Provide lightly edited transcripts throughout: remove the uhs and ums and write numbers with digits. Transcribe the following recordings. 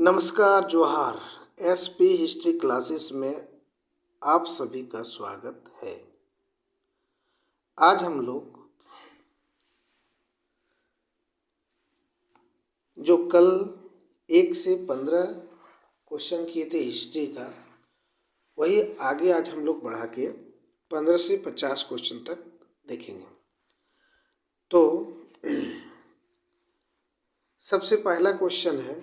नमस्कार, जोहार। SP history classes में आप सभी का स्वागत है। आज हम लोग जो कल 1 से 15 क्वेश्चन किए थे हिस्ट्री का, वही आगे आज हम लोग बढ़ा के 15 से 50 क्वेश्चन तक देखेंगे। तो सबसे पहला क्वेश्चन है,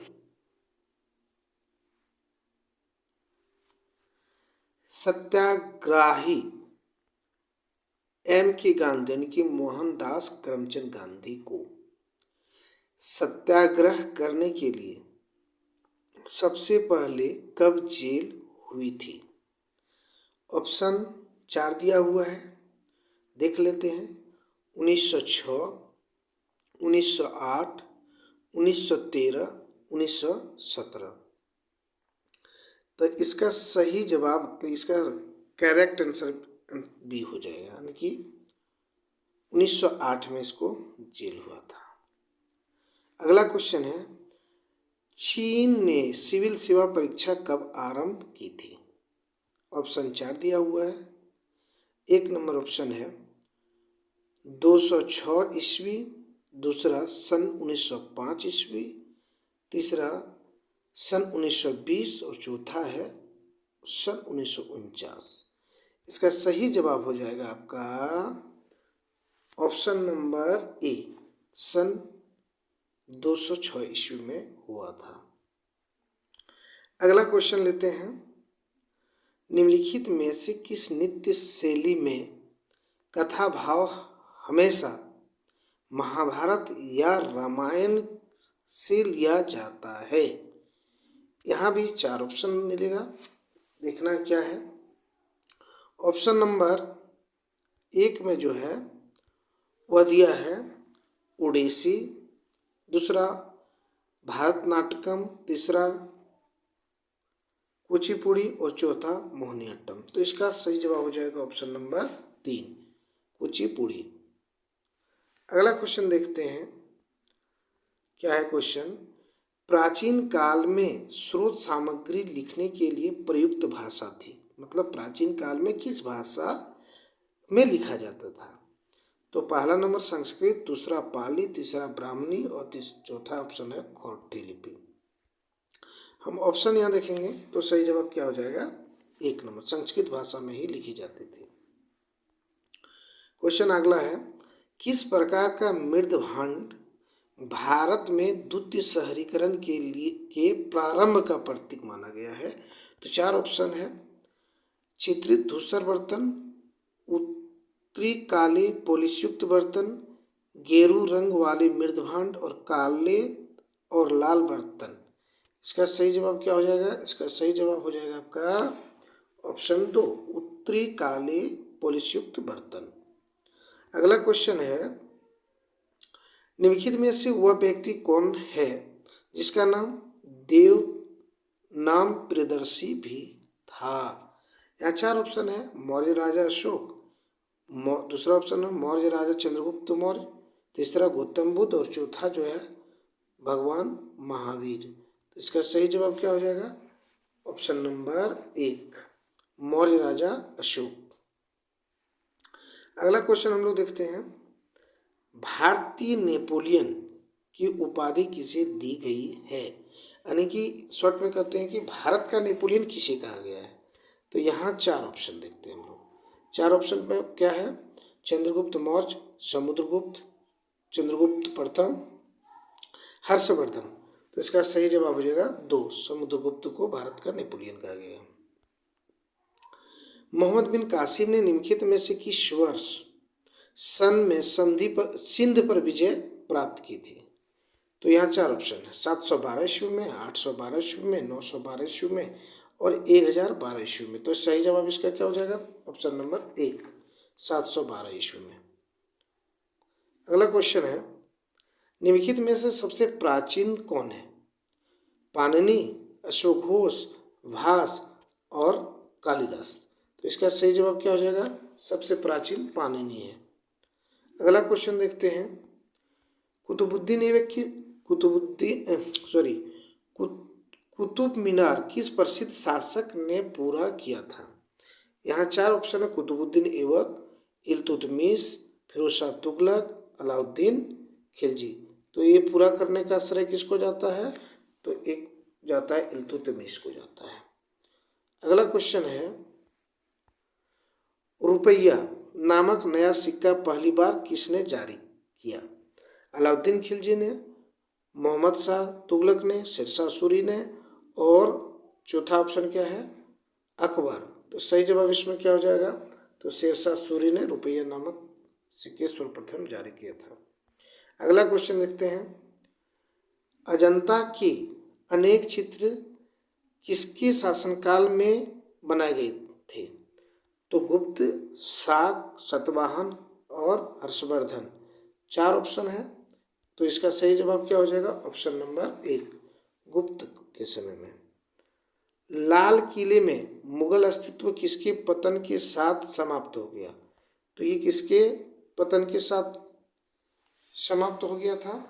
सत्याग्राही एम के गांधी यानी कि मोहनदास करमचंद गांधी को सत्याग्रह करने के लिए सबसे पहले कब जेल हुई थी? ऑप्शन 4 दिया हुआ है, देख लेते हैं। 1906, 1908, 1913, 1917। तो इसका सही जवाब, इसका करेक्ट आंसर बी हो जाएगा, यानी कि 1908 में इसको जेल हुआ था। अगला क्वेश्चन है, चीन ने सिविल सेवा परीक्षा कब आरंभ की थी? ऑप्शन 4 दिया हुआ है। 1 नंबर ऑप्शन है 206 ईस्वी, दूसरा सन 1905 ईस्वी, तीसरा सन 1920 और चौथा है सन 1949। इसका सही जवाब हो जाएगा आपका ऑप्शन नंबर ए, सन 206 ईस्वी में हुआ था। अगला क्वेश्चन लेते हैं, निम्नलिखित में से किस नृत्य शैली में कथा भाव हमेशा महाभारत या रामायण से लिया जाता है? यहाँ भी 4 ऑप्शन मिलेगा, देखना क्या है। ऑप्शन नंबर 1 में जो है वह दिया है ओडिसी, दूसरा भारतनाट्यम, तीसरा कुचिपुड़ी और चौथा मोहिनीअट्टम। तो इसका सही जवाब हो जाएगा ऑप्शन नंबर 3, कुचिपुड़ी। अगला क्वेश्चन देखते हैं, क्या है क्वेश्चन, प्राचीन काल में स्रोत सामग्री लिखने के लिए प्रयुक्त भाषा थी, मतलब प्राचीन काल में किस भाषा में लिखा जाता था? तो पहला नंबर संस्कृत, दूसरा पाली, तीसरा ब्राह्मणी और चौथा ऑप्शन है खौट्टी लिपि। हम ऑप्शन यहाँ देखेंगे तो सही जवाब क्या हो जाएगा? 1 नंबर, संस्कृत भाषा में ही लिखी जाती थी। क्वेश्चन अगला है, किस प्रकार का मृदभांड भारत में द्वितीय शहरीकरण के प्रारंभ का प्रतीक माना गया है? तो 4 ऑप्शन है, चित्रित धूसर बर्तन, उत्तरी काले पॉलिशयुक्त बर्तन, गेरू रंग वाले मृदभांड और काले और लाल बर्तन। इसका सही जवाब क्या हो जाएगा? इसका सही जवाब हो जाएगा आपका ऑप्शन 2, उत्तरी काले पॉलिशयुक्त बर्तन। अगला क्वेश्चन है, निम्नलिखित में से वह व्यक्ति कौन है जिसका नाम देव नाम प्रियदर्शी भी था? यहाँ 4 ऑप्शन है, मौर्य राजा अशोक, दूसरा ऑप्शन है मौर्य राजा चंद्रगुप्त मौर्य, तीसरा गौतम बुद्ध और चौथा जो है भगवान महावीर। तो इसका सही जवाब क्या हो जाएगा? ऑप्शन नंबर 1, मौर्य राजा अशोक। अगला क्वेश्चन हम लोग देखते हैं, भारतीय नेपोलियन की उपाधि किसे दी गई है? यानी कि शॉर्ट में कहते हैं कि भारत का नेपोलियन किसे कहा गया है? तो यहाँ 4 ऑप्शन देखते हैं हम लोग। 4 ऑप्शन पे क्या है? चंद्रगुप्त मौर्य, समुद्रगुप्त, चंद्रगुप्त प्रथम, हर्षवर्धन। तो इसका सही जवाब हो जाएगा 2, समुद्रगुप्त को भारत का नेपोलियन कहा गया। मोहम्मद बिन कासिम ने निम्नलिखित में से किस वर्ष सन में सिंध पर विजय प्राप्त की थी? तो यहाँ 4 ऑप्शन है, 712 ईस्वी में, 812 ईस्वी में, 912 ईस्वी में और 1012 ईस्वी में। तो सही जवाब इसका क्या हो जाएगा? ऑप्शन नंबर 1, 712 ईस्वी में। अगला क्वेश्चन है, निम्नलिखित में से सबसे प्राचीन कौन है? पाणिनि, अश्वघोष, भास और कालिदास। तो इसका सही जवाब क्या हो जाएगा? सबसे प्राचीन पाणिनि है। अगला क्वेश्चन देखते हैं, कुतुबुद्दीन कुतुब मीनार किस प्रसिद्ध शासक ने पूरा किया था? यहाँ चार ऑप्शन है: कुतुबुद्दीन ऐबक, इल्तुतमिश, फिरोज शाह तुगलक, अलाउद्दीन खिलजी। तो ये पूरा करने का श्रेय किसको जाता है? तो एक जाता है इल्तुतमिश को जाता है। अगला क्वेश्चन है, रुपया नामक नया सिक्का पहली बार किसने जारी किया? अलाउद्दीन खिलजी ने, मोहम्मद शाह तुगलक ने, शेरशाह सूरी ने, और चौथा ऑप्शन क्या है? अकबर। तो सही जवाब इसमें क्या हो जाएगा? तो शेरशाह सूरी ने रुपया नामक सिक्के सर्वप्रथम जारी किया था। अगला क्वेश्चन देखते हैं, अजंता के अनेक चित्र किसके शासनकाल में बनाए गए थे? तो गुप्त, शाक, सातवाहन और हर्षवर्धन। चार ऑप्शन है, तो इसका सही जवाब क्या हो जाएगा? ऑप्शन नंबर एक, गुप्त के समय में। लाल किले में मुगल अस्तित्व किसके पतन के साथ समाप्त हो गया? तो ये किसके पतन के साथ समाप्त हो गया था?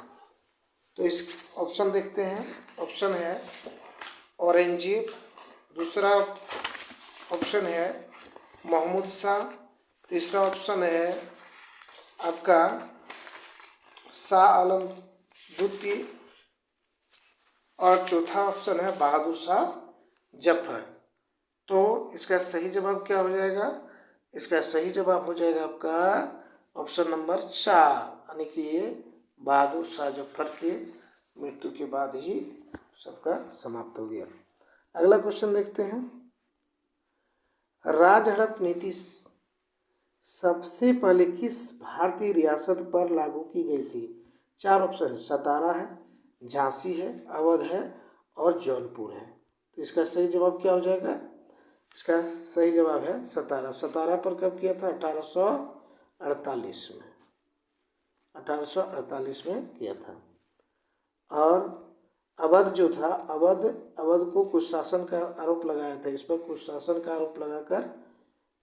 तो इस ऑप्शन देखते हैं। ऑप्शन है औरंगजेब, दूसरा ऑप्शन है महमूद शाह, तीसरा ऑप्शन है आपका शाह आलम द्वितीय, और चौथा ऑप्शन है बहादुर शाह जफर। तो इसका सही जवाब क्या हो जाएगा? इसका सही जवाब हो जाएगा आपका ऑप्शन नंबर चार, यानी कि ये बहादुर शाह जफर के मृत्यु के बाद ही सबका समाप्त हो गया। अगला क्वेश्चन देखते हैं, राज हड़प नीति सबसे पहले किस भारतीय रियासत पर लागू की गई थी? चार ऑप्शन है, सतारा है, झांसी है, अवध है और जौनपुर है। तो इसका सही जवाब क्या हो जाएगा? इसका सही जवाब है सतारा। सतारा पर कब किया था? 1848 में, 1848 में किया था। और अवध जो था, अवध को कुछ शासन का आरोप लगाया था, इस पर कुछ शासन का आरोप लगाकर,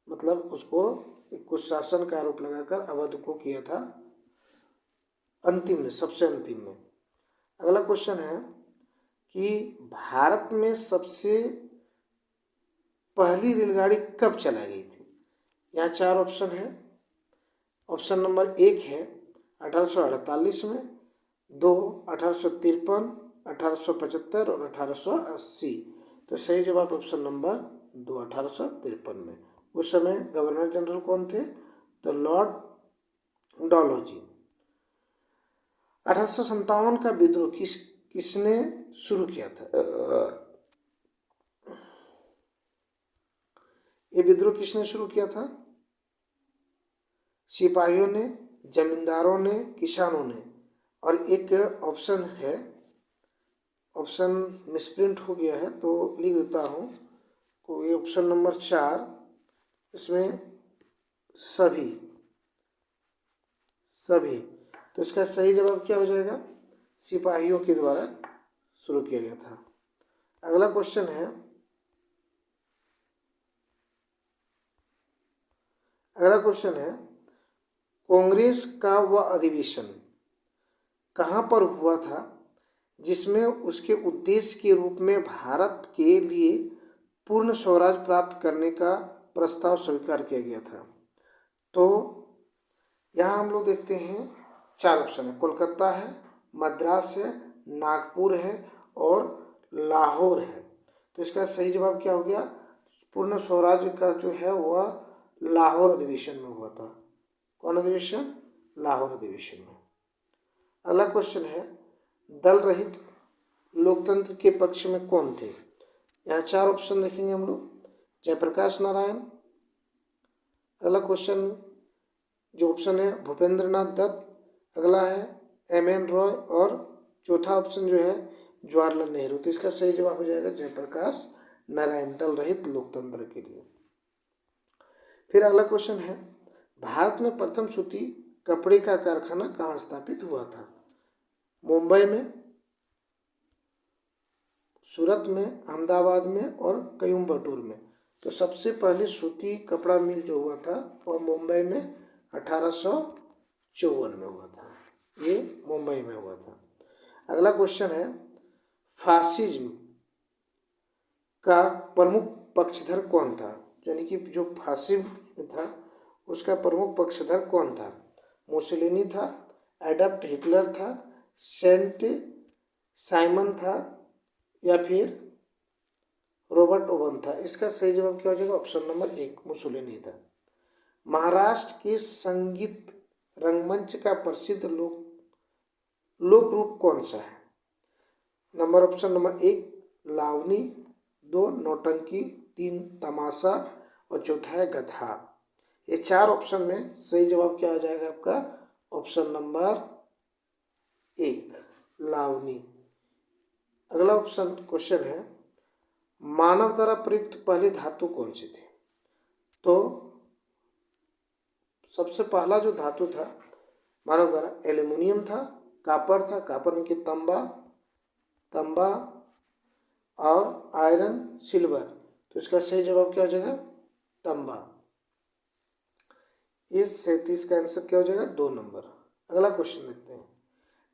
मतलब उसको कुछ शासन का आरोप लगाकर अवध को किया था अंतिम में, सबसे अंतिम में। अगला क्वेश्चन है कि भारत में सबसे पहली रेलगाड़ी कब चलाई गई थी? यहाँ चार ऑप्शन है। ऑप्शन नंबर एक है 1848 में, दो 1853, 1875 और 1880। तो सही जवाब ऑप्शन नंबर दो, 1853 में। उस समय गवर्नर जनरल कौन थे? तो लॉर्ड डलहौजी। 1857 का विद्रोह किसने शुरू किया था? ये विद्रोह किसने शुरू किया था? सिपाहियों ने, जमींदारों ने, किसानों ने। और एक ऑप्शन है, ऑप्शन मिसप्रिंट हो गया है तो लिख देता हूँ, को ये ऑप्शन नंबर चार, इसमें सभी। तो इसका सही जवाब क्या हो जाएगा? सिपाहियों के द्वारा शुरू किया गया था। अगला क्वेश्चन है, कांग्रेस का वह अधिवेशन कहाँ पर हुआ था जिसमें उसके उद्देश्य के रूप में भारत के लिए पूर्ण स्वराज प्राप्त करने का प्रस्ताव स्वीकार किया गया था? तो यहाँ हम लोग देखते हैं चार ऑप्शन है, कोलकाता है, मद्रास है, नागपुर है और लाहौर है। तो इसका सही जवाब क्या हो गया? पूर्ण स्वराज का जो है वह लाहौर अधिवेशन में हुआ था। कौन अधिवेशन? लाहौर अधिवेशन में। अगला क्वेश्चन है, दल रहित लोकतंत्र के पक्ष में कौन थे? यहाँ चार ऑप्शन देखेंगे हम लोग, जयप्रकाश नारायण। अगला क्वेश्चन जो ऑप्शन है भूपेंद्र नाथ दत्त। अगला है एम.एन. रॉय और चौथा ऑप्शन जो है जवाहरलाल नेहरू। तो इसका सही जवाब हो जाएगा जयप्रकाश नारायण, दल रहित लोकतंत्र के लिए। फिर अगला क्वेश्चन है, भारत में प्रथम सूती कपड़े का कारखाना कहाँ स्थापित हुआ था? मुंबई में, सूरत में, अहमदाबाद में और कोयम्बटूर में। तो सबसे पहले सूती कपड़ा मिल जो हुआ था वह मुंबई में 1854 में हुआ था। ये मुंबई में हुआ था। अगला क्वेश्चन है, फासिज्म का प्रमुख पक्षधर कौन था, यानी कि जो फांसी में था उसका प्रमुख पक्षधर कौन था? मुसोलिनी था, एडल्फ हिटलर था, सेंट साइमन था, या फिर रॉबर्ट ओवन था? इसका सही जवाब क्या हो जाएगा? ऑप्शन नंबर 1 मुसोलिनी था। महाराष्ट्र के संगीत रंगमंच का प्रसिद्ध लोक रूप कौन सा है? ऑप्शन नंबर 1 लावनी, 2 नौटंकी, 3 तमाशा और चौथा है गधा। ये 4 ऑप्शन में सही जवाब क्या आ जाएगा आपका? Option number 1 Lavani. अगला ऑप्शन क्वेश्चन है, मानव द्वारा प्रयुक्त पहली धातु कौन सी थी? तो सबसे पहला जो धातु था मानव द्वारा, एल्युमिनियम था, कापर था, कापर में कि तांबा और आयरन, सिल्वर। तो इसका सही जवाब क्या हो जाएगा? तांबा। इस 37 का आंसर क्या हो जाएगा? 2 नंबर। अगला क्वेश्चन देखते हैं,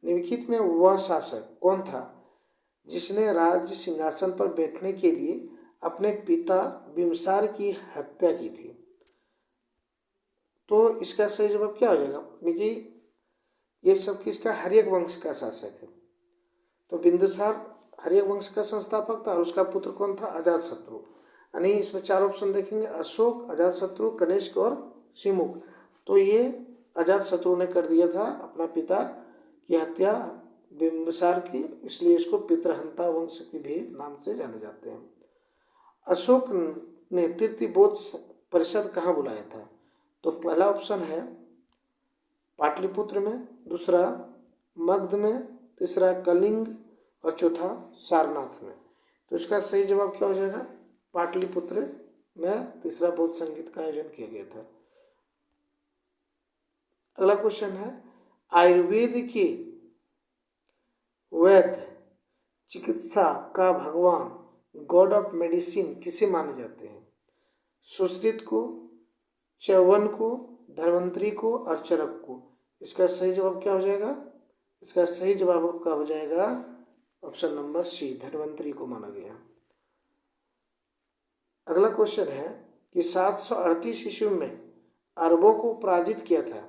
निम्नलिखित में वह शासक कौन था जिसने राज्य सिंहासन पर बैठने के लिए अपने पिता बिम्बसार की हत्या की थी? तो इसका सही जवाब क्या हो जाएगा? यानी कि ये सब किसका? हर्यक वंश का शासक है। तो बिंदुसार हर्यक वंश का संस्थापक था और उसका पुत्र कौन था? अजातशत्रु। यानी इसमें 4 ऑप्शन देखेंगे, अशोक, अजातशत्रु, कनिष्क और सिमुक। तो ये अजातशत्रु ने कर दिया था अपना पिता की हत्या बिंबिसार की, इसलिए इसको पितृहंता वंश की भी नाम से जाने जाते हैं। अशोक ने तृतीय बौद्ध परिषद कहाँ बुलाया था? तो पहला ऑप्शन है पाटलिपुत्र में, दूसरा मगध में, तीसरा कलिंग और चौथा सारनाथ में। तो इसका सही जवाब क्या हो जाएगा? पाटलिपुत्र में तीसरा बौद्ध संगीत का आयोजन किया गया था। अगला क्वेश्चन है, आयुर्वेद की वैद्य चिकित्सा का भगवान गॉड ऑफ मेडिसिन किसे माने जाते हैं? सुश्रुत को, च्यवन को, धन्वंतरी को और चरक को। इसका सही जवाब क्या हो जाएगा? इसका सही जवाब आपका हो जाएगा ऑप्शन नंबर सी, धन्वंतरी को माना गया। अगला क्वेश्चन है कि 738 ईस्वी में अरबों को पराजित किया था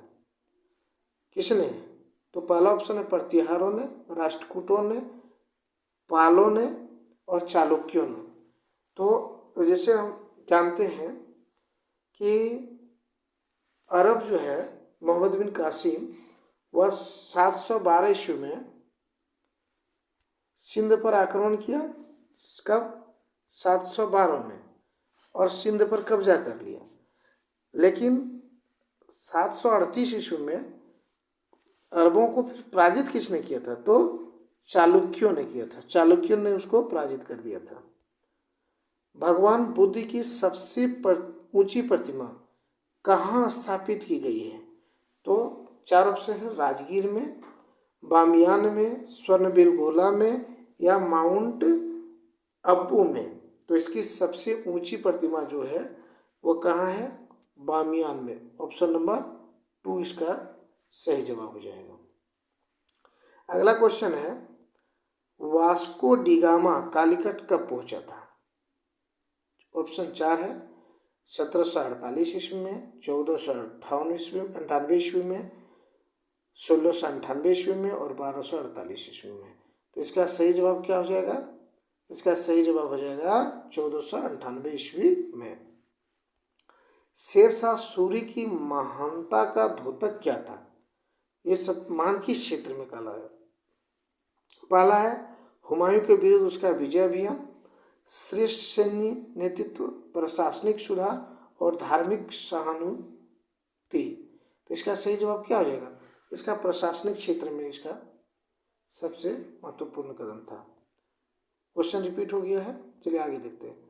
किसने? तो पहला ऑप्शन है प्रतिहारों ने, राष्ट्रकूटों ने, पालों ने और चालुक्यों ने। तो जैसे हम जानते हैं कि अरब जो है मोहम्मद बिन कासिम वह 712 ईस्वी में सिंध पर आक्रमण किया। कब? 712 में, और सिंध पर कब्जा कर लिया। लेकिन 738 ईस्वी में अरबों को फिर पराजित किसने किया था? तो चालुक्यों ने किया था। चालुक्यों ने उसको पराजित कर दिया था। भगवान बुद्ध की सबसे ऊंची प्रतिमा कहाँ स्थापित की गई है? तो 4 ऑप्शन है, राजगीर में, बामियान में, स्वर्णबेलगोला में या माउंट अब्बू में। तो इसकी सबसे ऊंची प्रतिमा जो है वो कहाँ है? बामियान में। ऑप्शन नंबर 2 इसका सही जवाब हो जाएगा। अगला क्वेश्चन है, वास्को डिगामा कालीकट कब पहुंचा था? ऑप्शन 4 है, 1748 ईस्वी में, 1458 ईस्वी में, 1698 ईस्वी में और 1248 ईस्वी में। तो इसका सही जवाब क्या हो जाएगा? इसका सही जवाब हो जाएगा 1498 ईस्वी में। शेरशाह सूरी की महानता का द्योतक क्या था? ये सब मान किस क्षेत्र में काला है? पहला है हुमायूं के विरुद्ध उसका विजय अभियान, श्रेष्ठ सैन्य नेतृत्व, प्रशासनिक सुधार और धार्मिक सहानुभूति। तो इसका सही जवाब क्या हो जाएगा? इसका प्रशासनिक क्षेत्र में इसका सबसे महत्वपूर्ण कदम था। क्वेश्चन रिपीट हो गया है, चलिए आगे देखते हैं।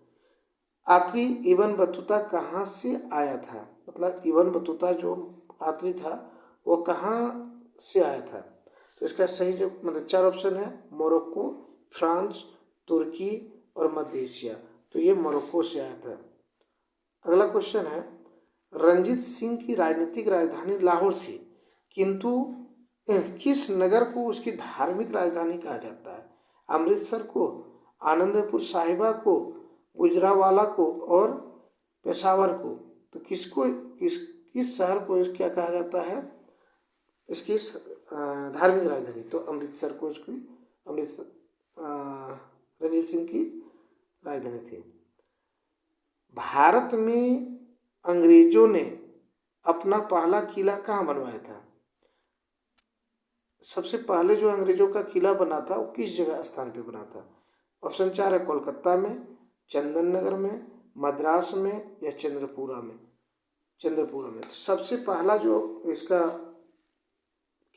आखिरी इब्न बतूता कहाँ से आया था? मतलब इब्न बतूता जो आखिरी था वो कहाँ से आया था? तो इसका सही जो मतलब 4 ऑप्शन है, मोरक्को, फ्रांस, तुर्की और मध्य एशिया। तो ये मोरक्को से आया था। अगला क्वेश्चन है, रंजीत सिंह की राजनीतिक राजधानी लाहौर थी, किंतु किस नगर को उसकी धार्मिक राजधानी कहा जाता है? अमृतसर को, आनंदपुर साहिबा को, गुजरावाला को और पेशावर को, तो किस शहर को क्या कहा जाता है, इसकी धार्मिक राजधानी? तो अमृतसर को इसकी रणजीत सिंह की राजधानी थी। भारत में अंग्रेजों ने अपना पहला किला कहाँ बनवाया था? सबसे पहले जो अंग्रेजों का किला बना था वो किस जगह स्थान पे बना था? ऑप्शन 4 है कोलकाता में, चंदन नगर में, मद्रास में या चंद्रपुरा में। तो सबसे पहला जो इसका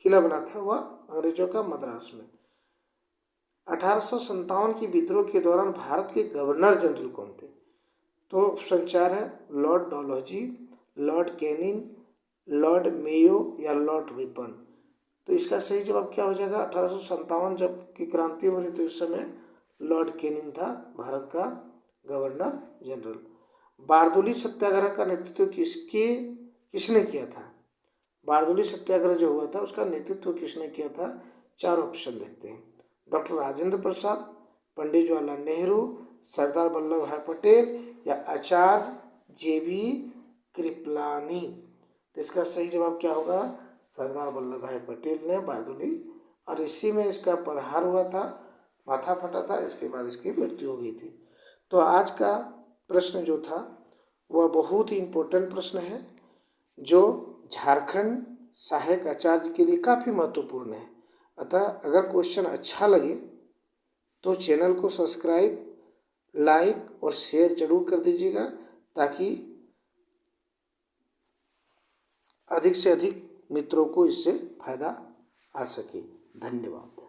किला बना था वह अंग्रेजों का मद्रास में। 1857 की विद्रोह के दौरान भारत के गवर्नर जनरल कौन थे? तो ऑप्शन 4 है Lord Dalhousie, Lord Canning, Lord Mayo या लॉर्ड रिपन। तो इसका सही जवाब क्या हो जाएगा? 1857 जब की क्रांति हो रही तो इस समय लॉर्ड कैनिंग था भारत का गवर्नर जनरल। बारदोली सत्याग्रह का नेतृत्व किसने किया था? बारदोली सत्याग्रह जो हुआ था उसका नेतृत्व किसने किया था? 4 ऑप्शन देखते हैं। डॉक्टर राजेंद्र प्रसाद, पंडित जवाहरलाल नेहरू, सरदार वल्लभ भाई पटेल या आचार्य JB कृपलानी। तो इसका सही जवाब क्या होगा? सरदार वल्लभ भाई पटेल ने बारदोली, और इसी में इसका प्रहार हुआ था, माथा फटा था, इसके बाद इसकी मृत्यु हो गई थी। तो आज का प्रश्न जो था वह बहुत ही इम्पोर्टेंट प्रश्न है जो झारखंड सहायक आचार्य के लिए काफ़ी महत्वपूर्ण है। अतः अगर क्वेश्चन अच्छा लगे तो चैनल को सब्सक्राइब, लाइक और शेयर जरूर कर दीजिएगा ताकि अधिक से अधिक मित्रों को इससे फायदा आ सके। धन्यवाद।